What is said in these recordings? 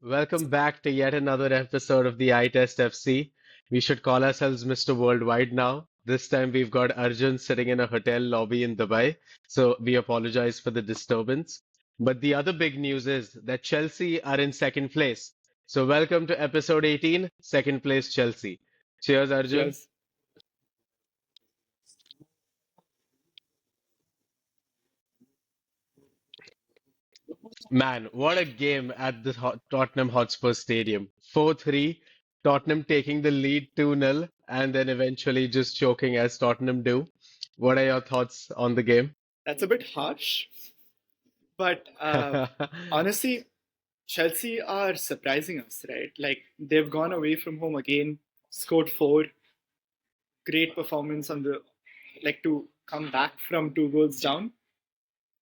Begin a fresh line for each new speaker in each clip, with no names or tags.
Welcome back to yet another episode of the Eye Test FC. We should call ourselves Mr. Worldwide now. This time we've got Arjun sitting in a hotel lobby in Dubai, so we apologize for the disturbance. But the other big news is that Chelsea are in second place. So welcome to episode 18, second place Chelsea. Cheers, Arjun.
Cheers.
Man, what a game at the Tottenham Hotspur Stadium. 4-3, Tottenham taking the lead 2-0, and then eventually just choking as Tottenham do. What are your thoughts on the game?
That's a bit harsh, but honestly, Chelsea are surprising us, right? Like they've gone away from home again, scored four, great performance on the like to come back from 2 goals down,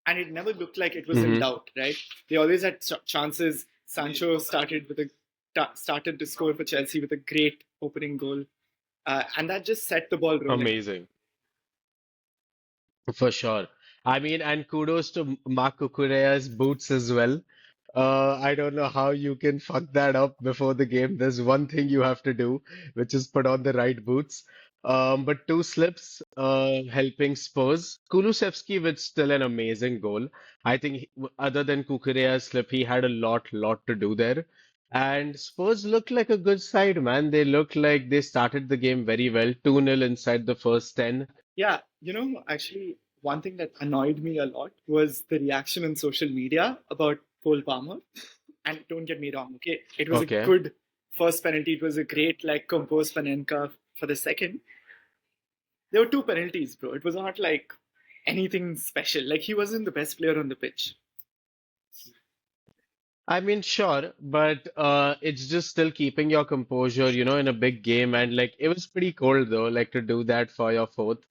and it never looked like it was in
hmm
doubt, right? They always had chances. Sancho started to score for Chelsea with a great opening goal, and that just set the ball rolling.
Amazing, for sure. I mean, and kudos to Marc Cucurella's boots as well. I don't know how you can fuck that up before the game. There's one thing you have to do, which is put on the right boots. But two slips, helping Spurs. Kulusevski with still an amazing goal. I think other than Kukureya's slip, he had a lot to do there. And Spurs looked like a good side, man. They looked like they started the game very well. 2-0 inside the first 10.
Yeah, actually, one thing that annoyed me a lot was the reaction on social media about Cole Palmer. And don't get me wrong, okay, it was a
Okay.
good first penalty. It was a great, like, composed Panenka for the second. There were two penalties, bro. It was not like anything special. Like, he wasn't the best player on the pitch.
I mean, sure, but it's just still keeping your composure, in a big game. And like, it was pretty cold though, like to do that for your fourth,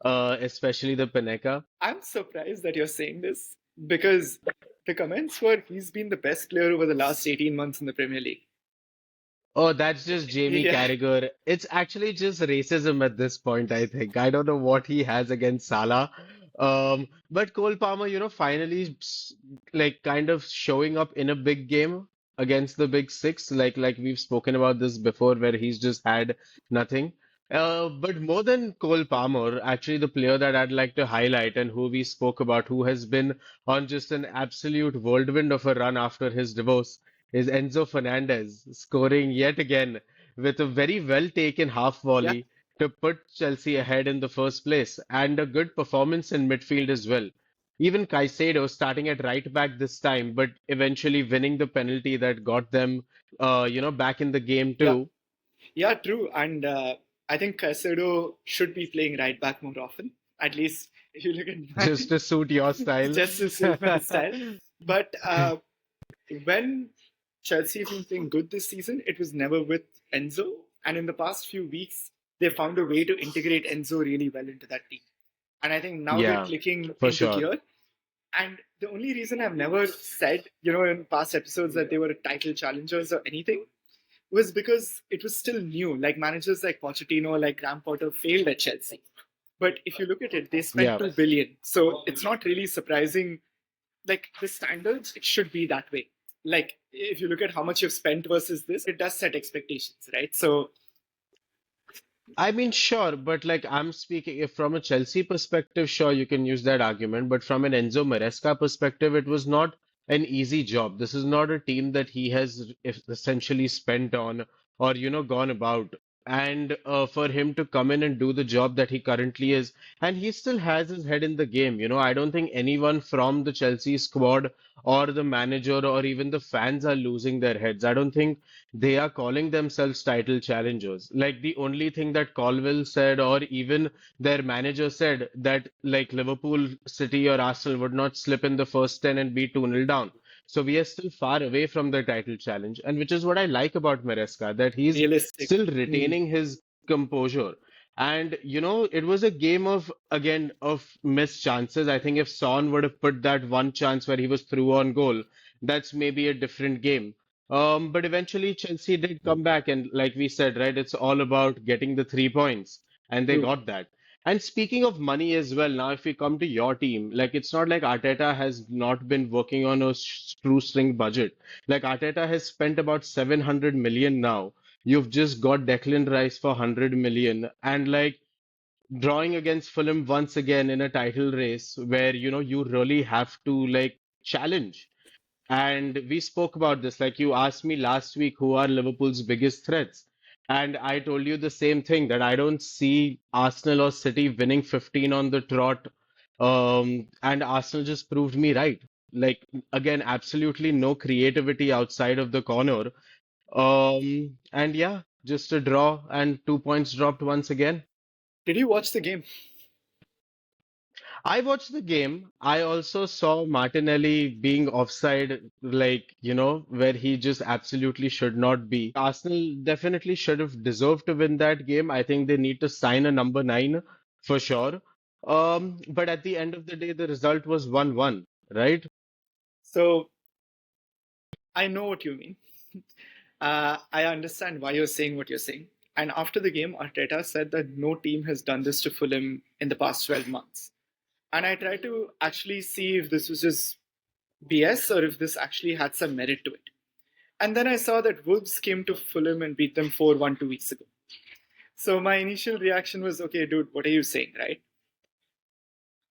especially the Paneka.
I'm surprised that you're saying this because the comments were he's been the best player over the last 18 months in the Premier League.
Oh, that's just Jamie
Yeah.
Carragher. It's actually just racism at this point, I think. I don't know what he has against Salah. But Cole Palmer, finally like kind of showing up in a big game against the big six, like we've spoken about this before, where he's just had nothing. But more than Cole Palmer, actually the player that I'd like to highlight and who we spoke about, who has been on just an absolute whirlwind of a run after his divorce is Enzo Fernandez scoring yet again with a very well taken half
Yeah.
volley to put Chelsea ahead in the first place and a good performance in midfield as well. Even Caicedo starting at right back this time, but eventually winning the penalty that got them, back in the game
Yeah.
too,
Yeah, true. And I think Caicedo should be playing right back more often. At least if you look at
just
mine,
to suit your style.
just to suit my style. But when Chelsea have been playing good this season, it was never with Enzo. And in the past few weeks, they found a way to integrate Enzo really well into that team. And I think now they're
Yeah,
clicking
for
into
sure.
gear. And the only reason I've never said, in past episodes that they were title challengers or anything was because it was still new. Like managers like Pochettino, like Graham Potter failed at Chelsea. But if you look at it, they spent
Yeah.
2 billion. So it's not really surprising. Like the standards, it should be that way. Like if you look at how much you've spent versus this, it does set expectations, right? So
I mean, sure, but like I'm speaking if from a Chelsea perspective, sure, you can use that argument, but from an Enzo Maresca perspective, it was not an easy job. This is not a team that he has essentially spent on or, gone about. And for him to come in and do the job that he currently is, and he still has his head in the game. I don't think anyone from the Chelsea squad or the manager or even the fans are losing their heads. I don't think they are calling themselves title challengers. Like the only thing that Colville said, or even their manager said, that like Liverpool, City, or Arsenal would not slip in the first 10 and be 2-0 down. So we are still far away from the title challenge, and which is what I like about Maresca, that he's
realistic.
still
Hmm.
retaining his composure. And it was a game of again of missed chances. I think if Son would have put that one chance where he was through on goal, that's maybe a different game. But eventually Chelsea did come back, and like we said, right, it's all about getting the 3 points, and they
True.
got that. And speaking of money as well, now if we come to your team, like it's not like Arteta has not been working on a shoestring budget. Like Arteta has spent about 700 million now. You've just got Declan Rice for 100 million, and like drawing against Fulham once again in a title race where you really have to like challenge. And we spoke about this. Like you asked me last week, who are Liverpool's biggest threats? And I told you the same thing that I don't see Arsenal or City winning 15 on the trot. And Arsenal just proved me right. Like again, absolutely no creativity outside of the corner. And yeah, just a draw and 2 points dropped once again.
Did you watch the game?
I watched the game. I also saw Martinelli being offside, like, where he just absolutely should not be. Arsenal definitely should have deserved to win that game. I think they need to sign a number nine for sure. But at the end of the day, the result was 1-1, right?
So I know what you mean. I understand why you're saying what you're saying. And after the game, Arteta said that no team has done this to Fulham in the past 12 months. And I tried to actually see if this was just BS or if this actually had some merit to it. And then I saw that Wolves came to Fulham and beat them 4-1 2 weeks ago. So my initial reaction was, okay, dude, what are you saying, right?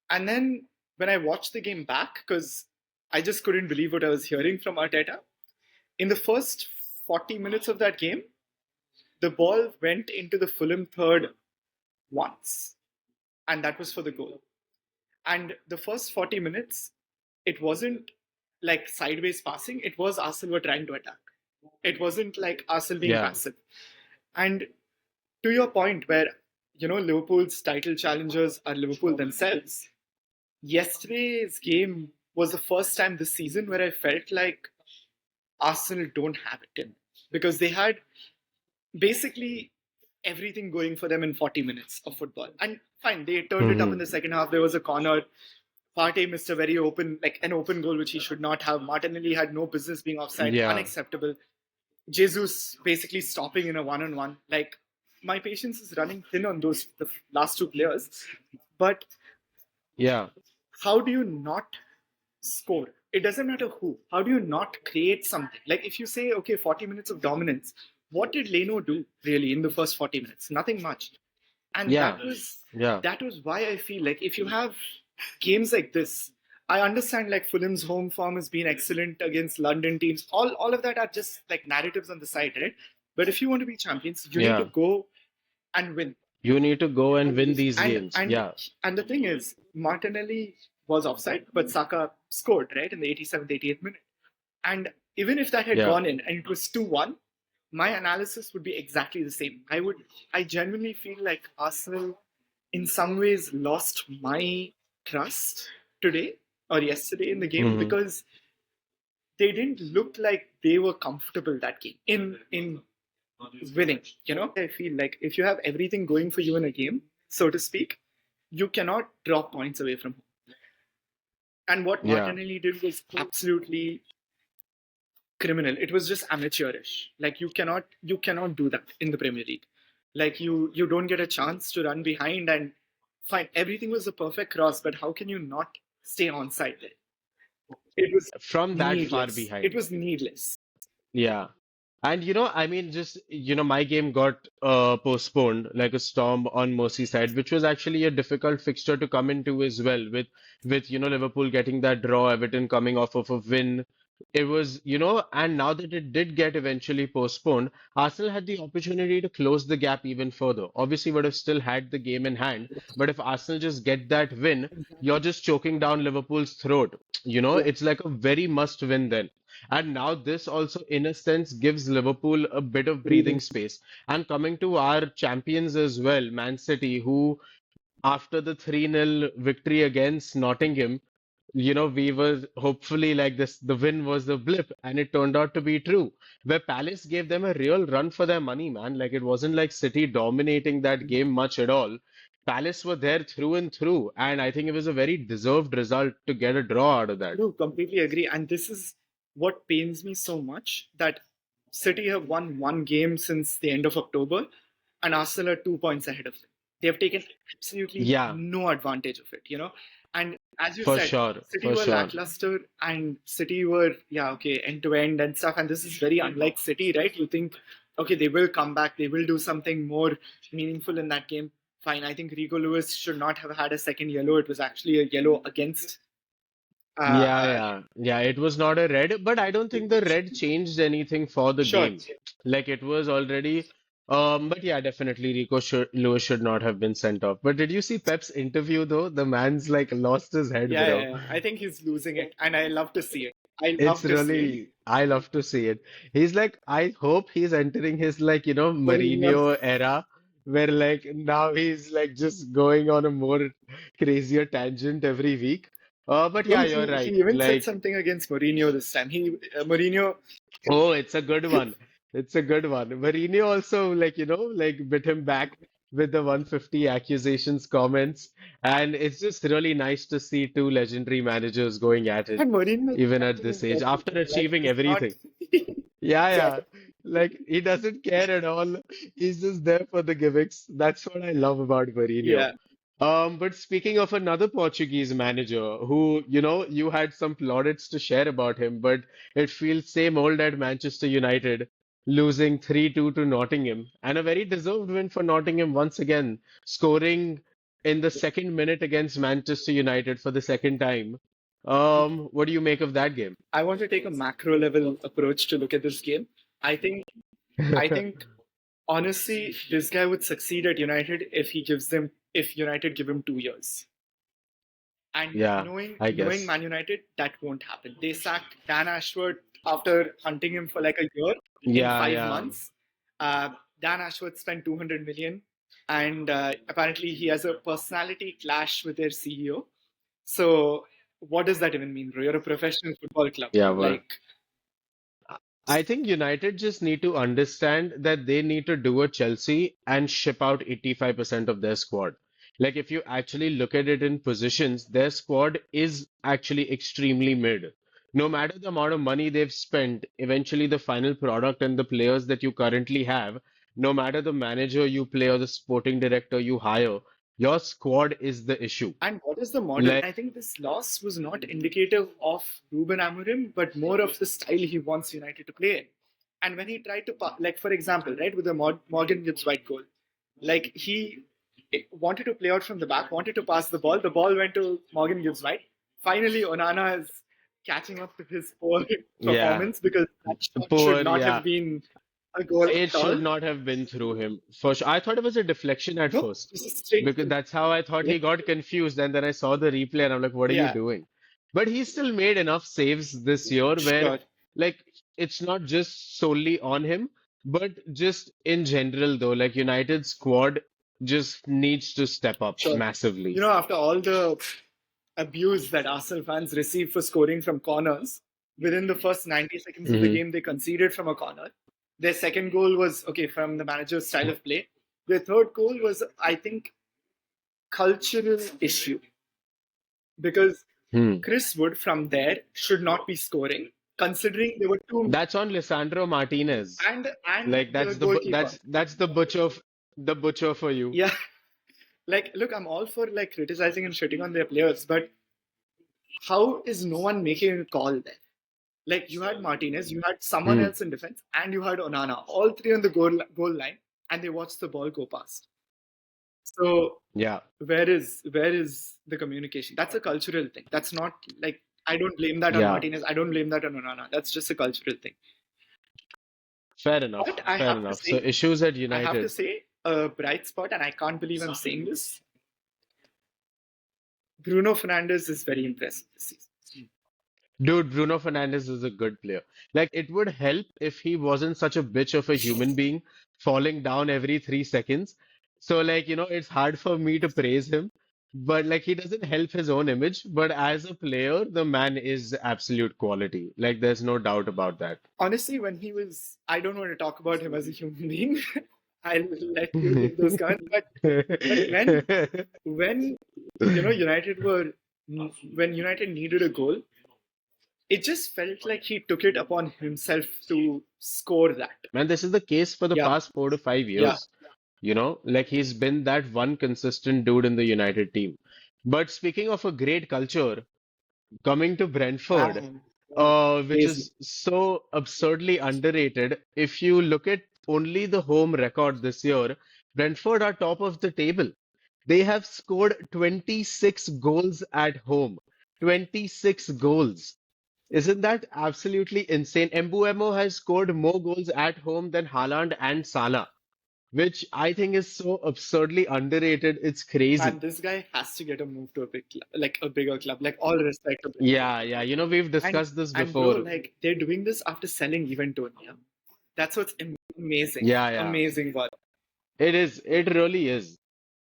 And then when I watched the game back, because I just couldn't believe what I was hearing from Arteta, in the first 40 minutes of that game, the ball went into the Fulham third once, and that was for the goal. And the first 40 minutes, it wasn't like sideways passing, it was Arsenal were trying to attack. It wasn't like Arsenal being
Yeah.
passive. And to your point, where Liverpool's title challengers are Liverpool themselves, yesterday's game was the first time this season where I felt like Arsenal don't have it in because they had basically everything going for them in 40 minutes of football. And fine, they turned it up in
Hmm.
the second half. There was a corner. Partey missed a very open, like an open goal, which he should not have. Martinelli had no business being offside.
Yeah.
Unacceptable. Jesus basically stopping in a one-on-one. Like, my patience is running thin on the last two players. But
Yeah.
how do you not score? It doesn't matter who. How do you not create something? Like if you say, okay, 40 minutes of dominance, what did Leno do really in the first 40 minutes? Nothing much. And
Yeah. Yeah.
that was why I feel like if you have games like this, I understand like Fulham's home form has been excellent against London teams. All of that are just like narratives on the side, right? But if you want to be champions, you need to
Yeah.
go and win.
You need to go and win these
And
games.
and
Yeah.
and the thing is, Martinelli was offside, but Saka scored right in the 87th, 88th minute. And even if that had
Yeah.
gone in and it was 2-1, my analysis would be exactly the same. I genuinely feel like Arsenal in some ways lost my trust today or yesterday in the game
Hmm.
because they didn't look like they were comfortable that game in winning. I feel like if you have everything going for you in a game, so to speak, you cannot drop points away from home. And what
Yeah.
Martinelli did was absolutely criminal. It was just amateurish. Like you cannot do that in the Premier League. Like you don't get a chance to run behind and fine. Everything was a perfect cross, but how can you not stay onside there? It was
From that far
needless. It
behind.
was needless.
Yeah. And I mean, just my game got postponed like a storm on Merseyside, which was actually a difficult fixture to come into as well, with Liverpool getting that draw, Everton coming off of a win. It was, and now that it did get eventually postponed, Arsenal had the opportunity to close the gap even further. Obviously, would have still had the game in hand, but if Arsenal just get that win, you're just choking down Liverpool's throat.
Yeah.
It's like a very must win then. And now this also, in a sense, gives Liverpool a bit of breathing space. And coming to our champions as well, Man City, who after the 3-0 victory against Nottingham, we were hopefully like this, the win was the blip, and it turned out to be true. Where Palace gave them a real run for their money, man. Like it wasn't like City dominating that game much at all. Palace were there through and through, and I think it was a very deserved result to get a draw out of that.
No, completely agree. And this is what pains me so much that City have won one game since the end of October, and Arsenal are 2 points ahead of them. They have taken absolutely
Yeah,
no advantage of it, you know. And as you
for
said,
sure,
City
for
were
sure.
lackluster and City were, yeah, okay, end to end and stuff. And this is very unlike City, right? You think, okay, they will come back, they will do something more meaningful in that game. Fine. I think Rico Lewis should not have had a second yellow. It was actually a yellow against.
Yeah,
Uh,
yeah. It was not a red, but I don't think the red changed anything for the
sure.
game. Like it was already, but yeah, definitely Lewis should not have been sent off. But did you see Pep's interview though? The man's like lost his head,
Yeah, yeah,
bro.
yeah. I think he's losing it, and I love to see it. I
It's
love to see it.
really, I love to see it. He's like, I hope he's entering his like,
Mourinho.
Mourinho era where like now he's like just going on a more crazier tangent every week. But
Bro,
yeah, you're
he
right.
even said
Like,
something against Mourinho this time. Mourinho.
oh, it's a good one. It's a good one. Mourinho also like, like bit him back with the 150 accusations comments. And it's just really nice to see two legendary managers going at it,
And Mourinho is
even at
catching
this
his
age,
breath,
after
like
achieving
he's not.
everything. Yeah, yeah. Like he doesn't care at all. He's just there for the gimmicks. That's what I love about Mourinho.
Yeah.
But speaking of another Portuguese manager who, you had some plaudits to share about him, but it feels same old at Manchester United, losing 3-2 to Nottingham, and a very deserved win for Nottingham once again, scoring in the second minute against Manchester United for the second time. What do you make of that game?
I want to take a macro level approach to look at this game. I think I think honestly, this guy would succeed at United if United give him 2 years. And
Yeah, I
knowing
guess.
Man United, that won't happen. They sacked Dan Ashworth after hunting him for like a year in
Yeah,
five
yeah.
months. Dan Ashworth spent 200 million, and apparently he has a personality clash with their CEO. So what does that even mean, bro? You're a professional football club.
Yeah, well,
Like,
I think United just need to understand that they need to do a Chelsea and ship out 85% of their squad. Like, if you actually look at it in positions, their squad is actually extremely mid. No matter the amount of money they've spent, eventually the final product and the players that you currently have, no matter the manager you play or the sporting director you hire, your squad is the issue.
and what is the model?
Like,
I think this loss was not indicative of Ruben Amorim, but more of the style he wants United to play in. And when he tried to, like for example, right with the Morgan Gibbs White goal, like he wanted to play out from the back, wanted to pass the ball. The ball went to Morgan Gibbs White. Finally, Onana is catching up to his poor
yeah,
performance because that shot should
poor,
not
yeah.
have been a goal
It
at all.
should not have been through him for sure. I thought it was a deflection at
No,
first
this is straight
because
through.
that's how I thought
Yeah,
he got confused. And then I saw the replay and I'm like, what are you
yeah,
doing? But he still made enough saves this year where,
sure.
like, it's not just solely on him, but just in general, though, like, United squad just needs to step up
Sure.
massively.
After all the abuse that Arsenal fans received for scoring from corners, within the first 90 seconds of the
Hmm.
game, they conceded from a corner. Their second goal was, okay, from the manager's style of play. Their third goal was, I think, cultural issue because
Hmm.
Chris Wood from there should not be scoring, considering there were two
That's on Lisandro Martinez.
and
Like,
the
that's
goalkeeper.
that's the butcher for you.
Yeah, like look, I'm all for like criticizing and shitting on their players, but how is no one making a call there? Like you had Martinez, you had someone
Hmm.
else in defense, and you had Onana, all three on the goal line, and they watched the ball go past. So
Yeah.
where is the communication? That's a cultural thing. That's not like I don't blame that on
Yeah.
Martinez. I don't blame that on Onana. That's just a cultural thing.
Fair enough.
But I
Fair
have to
enough. So
say,
issues at
I have to
United.
say, a bright spot, and I can't believe I'm saying this. Bruno Fernandes is very impressive this season.
Dude, Bruno Fernandes is a good player. Like, it would help if he wasn't such a bitch of a human being, falling down every 3 seconds. So, like, it's hard for me to praise him. But, like, he doesn't help his own image. But as a player, the man is absolute quality. Like, there's no doubt about that.
Honestly, when he was, I don't want to talk about him as a human being. I'll let you give those comments. But when United were when United needed a goal, it just felt like he took it upon himself to score that.
Man, this is the case for the
Yeah,
past 4 to 5
yeah.
years. Like he's been that one consistent dude in the United team. But speaking of a great culture, coming to Brentford,
Man,
which
crazy.
is so absurdly underrated. If you look at only the home record this year, Brentford are top of the table. They have scored 26 goals at home. 26 goals. Isn't that absolutely insane? Embuemo has scored more goals at home than Haaland and Salah, which I think is so absurdly underrated. It's
Man,
crazy.
this guy has to get a move to a big club, like a bigger club. Like all respect to Brentford.
Yeah, yeah. We've
And
discussed this
and bro,
before.
like they're doing this after selling even Tonya. That's what's amazing.
Yeah, yeah.
Amazing work.
It is. It really is.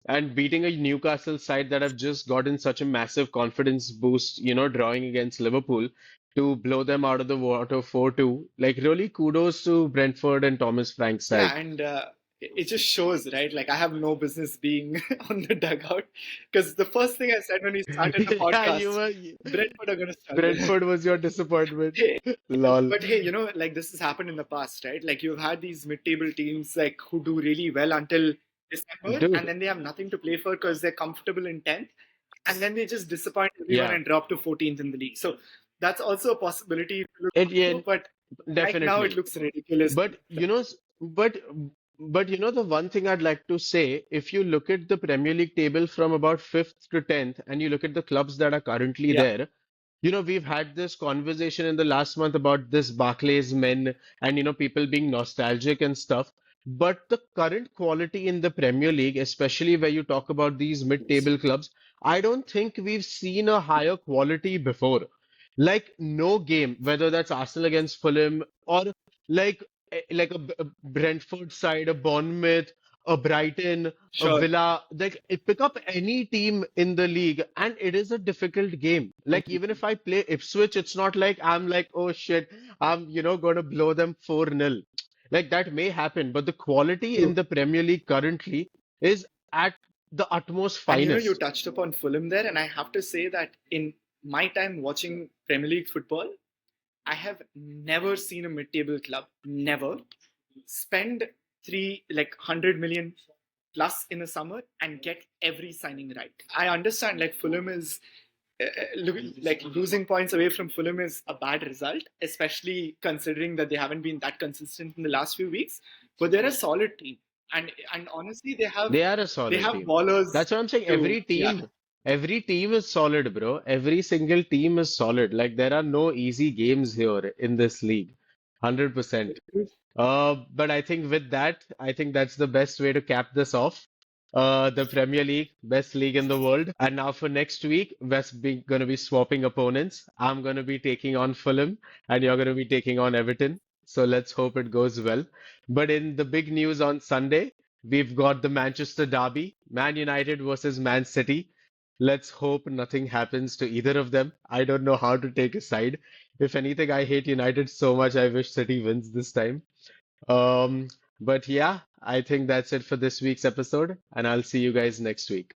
And beating a Newcastle side that have just gotten such a massive confidence boost, drawing against Liverpool to blow them out of the water 4-2. Like, really kudos to Brentford and Thomas Frank's
Yeah,
side.
and it just shows, right? Like I have no business being on the dugout because the first thing I said when we started the
Yeah,
podcast, Brentford are going to struggle.
Brentford was your disappointment.
Hey,
Lol.
but hey, like this has happened in the past, right? Like you've had these mid-table teams like who do really well until December, and
Dude,
then they have nothing to play for because they're comfortable in 10th, and then they just disappoint everyone
yeah,
and drop to 14th in the league. So that's also a possibility to look
yeah,
into, but right now it
definitely.
looks ridiculous.
But the one thing I'd like to say, if you look at the Premier League table from about fifth to tenth, and you look at the clubs that are currently
Yeah,
there, we've had this conversation in the last month about this Barclays men and people being nostalgic and stuff. But the current quality in the Premier League, especially where you talk about these mid-table clubs, I don't think we've seen a higher quality before. Like no game, whether that's Arsenal against Fulham or like a Brentford side, a Bournemouth, a Brighton, a
sure.
Villa, like pick up any team in the league, and it is a difficult game. Like even if I play Ipswich, it's not like I'm like, oh shit, I'm gonna blow them 4-0. Like that may happen, but the quality in
True.
the Premier League currently is at the utmost
And you
finest.
touched upon Fulham there, and I have to say that in my time watching Premier League football, I have never seen a mid-table club, never, spend 100 million plus in a summer and get every signing right. I understand like Fulham is like losing points away from Fulham is a bad result, especially considering that they haven't been that consistent in the last few weeks. But they're a solid team, and honestly,
They are a
they
solid
have
team.
ballers
That's what I'm saying.
to yeah.
Every team is solid, bro. Every single team is solid. Like there are no easy games here in this league. 100%. But I think with that, I think that's the best way to cap this off. The Premier League, best league in the world. And now for next week, going to be swapping opponents. I'm going to be taking on Fulham, and you're going to be taking on Everton. So let's hope it goes well. But in the big news on Sunday, we've got the Manchester Derby, Man United versus Man City. Let's hope nothing happens to either of them. I don't know how to take a side. If anything, I hate United so much. I wish City wins this time. Um, but yeah, I think that's it for this week's episode, and I'll see you guys next week.